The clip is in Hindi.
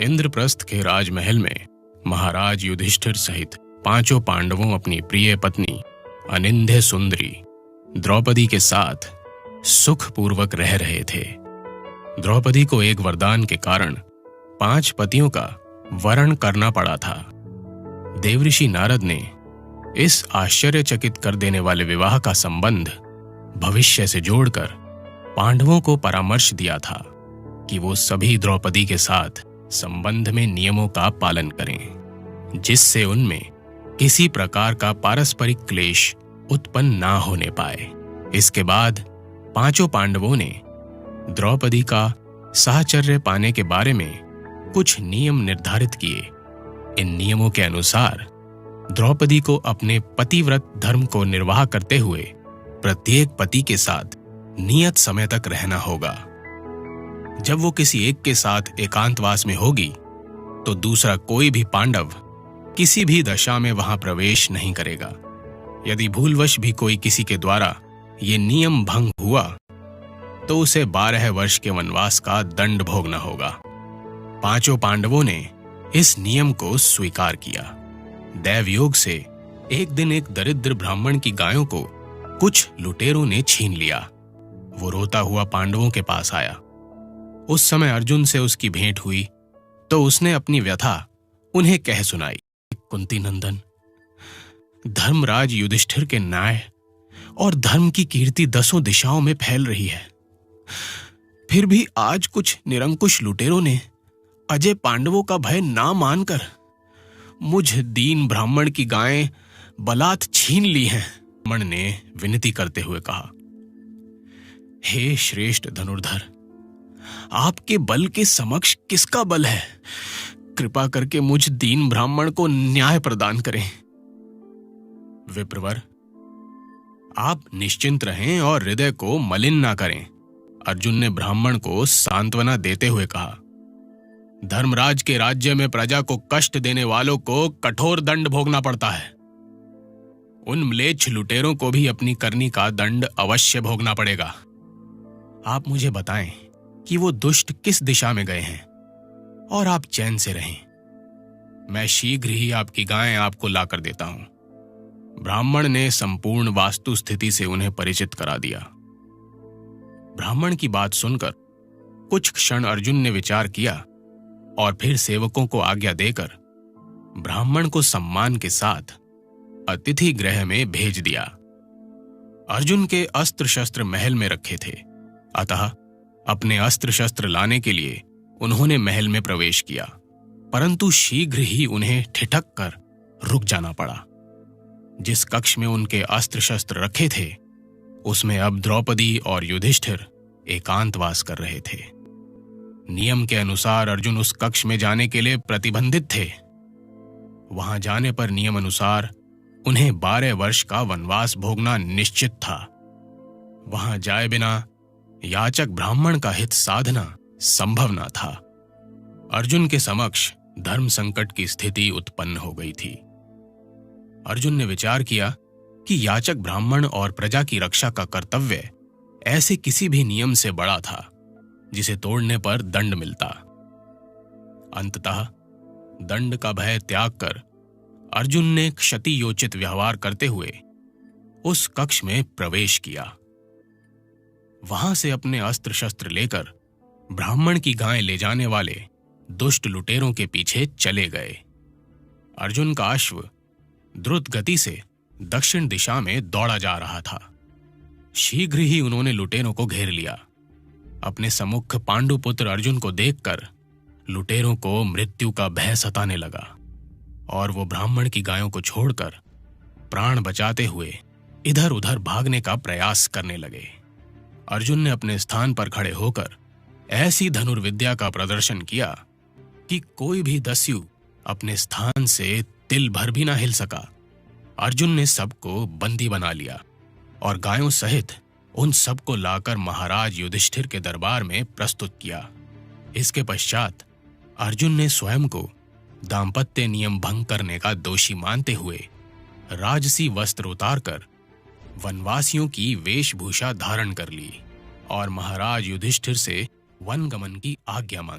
इंद्रप्रस्थ के राजमहल में महाराज युधिष्ठिर सहित पांचों पांडवों अपनी प्रिय पत्नी अनिंद्य सुंदरी द्रौपदी के साथ सुखपूर्वक रह रहे थे। द्रौपदी को एक वरदान के कारण 5 पतियों का वरण करना पड़ा था। देवऋषि नारद ने इस आश्चर्यचकित कर देने वाले विवाह का संबंध भविष्य से जोड़कर पांडवों को परामर्श दिया था कि वो सभी द्रौपदी के साथ संबंध में नियमों का पालन करें, जिससे उनमें किसी प्रकार का पारस्परिक क्लेश उत्पन्न ना होने पाए। इसके बाद पांचों पांडवों ने द्रौपदी का साहचर्य पाने के बारे में कुछ नियम निर्धारित किए। इन नियमों के अनुसार द्रौपदी को अपने पतिव्रत धर्म को निर्वाह करते हुए प्रत्येक पति के साथ नियत समय तक रहना होगा। जब वो किसी एक के साथ एकांतवास में होगी तो दूसरा कोई भी पांडव किसी भी दशा में वहां प्रवेश नहीं करेगा। यदि भूलवश भी कोई किसी के द्वारा ये नियम भंग हुआ तो उसे 12 वर्ष के वनवास का दंड भोगना होगा। पांचों पांडवों ने इस नियम को स्वीकार किया। दैवयोग से एक दिन एक दरिद्र ब्राह्मण की गायों को कुछ लुटेरों ने छीन लिया। वो रोता हुआ पांडवों के पास आया। उस समय अर्जुन से उसकी भेंट हुई तो उसने अपनी व्यथा उन्हें कह सुनाई। कुंती नंदन, धर्मराज युधिष्ठिर के न्याय और धर्म की कीर्ति 10 दिशाओं में फैल रही है। फिर भी आज कुछ निरंकुश लुटेरों ने अजय पांडवों का भय ना मानकर मुझ दीन ब्राह्मण की गायें बलात् छीन ली हैं। ब्राह्मण ने विनती करते हुए कहा, हे श्रेष्ठ धनुर्धर, आपके बल के समक्ष किसका बल है? कृपा करके मुझ दीन ब्राह्मण को न्याय प्रदान करें। विप्रवर, आप निश्चिंत रहें और हृदय को मलिन ना करें। अर्जुन ने ब्राह्मण को सांत्वना देते हुए कहा, धर्मराज के राज्य में प्रजा को कष्ट देने वालों को कठोर दंड भोगना पड़ता है। उन म्लेच्छ लुटेरों को भी अपनी करनी का दंड अवश्य भोगना पड़ेगा। आप मुझे बताएं कि वो दुष्ट किस दिशा में गए हैं और आप चैन से रहें। मैं शीघ्र ही आपकी गायें आपको लाकर देता हूं। ब्राह्मण ने संपूर्ण वास्तु स्थिति से उन्हें परिचित करा दिया। ब्राह्मण की बात सुनकर कुछ क्षण अर्जुन ने विचार किया और फिर सेवकों को आज्ञा देकर ब्राह्मण को सम्मान के साथ अतिथि गृह में भेज दिया। अर्जुन के अस्त्र शस्त्र महल में रखे थे, अतः अपने अस्त्र शस्त्र लाने के लिए उन्होंने महल में प्रवेश किया, परंतु शीघ्र ही उन्हें ठिठक कर रुक जाना पड़ा। जिस कक्ष में उनके अस्त्र शस्त्र रखे थे उसमें अब द्रौपदी और युधिष्ठिर एकांतवास कर रहे थे। नियम के अनुसार अर्जुन उस कक्ष में जाने के लिए प्रतिबंधित थे। वहां जाने पर नियम अनुसार उन्हें 12 वर्ष का वनवास भोगना निश्चित था। वहां जाए बिना याचक ब्राह्मण का हित साधना संभव न था। अर्जुन के समक्ष धर्म संकट की स्थिति उत्पन्न हो गई थी। अर्जुन ने विचार किया कि याचक ब्राह्मण और प्रजा की रक्षा का कर्तव्य ऐसे किसी भी नियम से बड़ा था जिसे तोड़ने पर दंड मिलता। अंततः दंड का भय त्याग कर अर्जुन ने क्षति योचित व्यवहार करते हुए उस कक्ष में प्रवेश किया। वहां से अपने अस्त्र शस्त्र लेकर ब्राह्मण की गायें ले जाने वाले दुष्ट लुटेरों के पीछे चले गए। अर्जुन का अश्व द्रुत गति से दक्षिण दिशा में दौड़ा जा रहा था। शीघ्र ही उन्होंने लुटेरों को घेर लिया। अपने सम्मुख पांडुपुत्र अर्जुन को देखकर लुटेरों को मृत्यु का भय सताने लगा और वो ब्राह्मण की गायों को छोड़कर प्राण बचाते हुए इधर उधर भागने का प्रयास करने लगे। अर्जुन ने अपने स्थान पर खड़े होकर ऐसी धनुर्विद्या का प्रदर्शन किया कि कोई भी दस्यु अपने स्थान से तिल भर भी ना हिल सका। अर्जुन ने सबको बंदी बना लिया और गायों सहित उन सबको लाकर महाराज युधिष्ठिर के दरबार में प्रस्तुत किया। इसके पश्चात अर्जुन ने स्वयं को दाम्पत्य नियम भंग करने का दोषी मानते हुए राजसी वस्त्र उतारकर वनवासियों की वेशभूषा धारण कर ली और महाराज युधिष्ठिर से वनगमन की आज्ञा मांगी।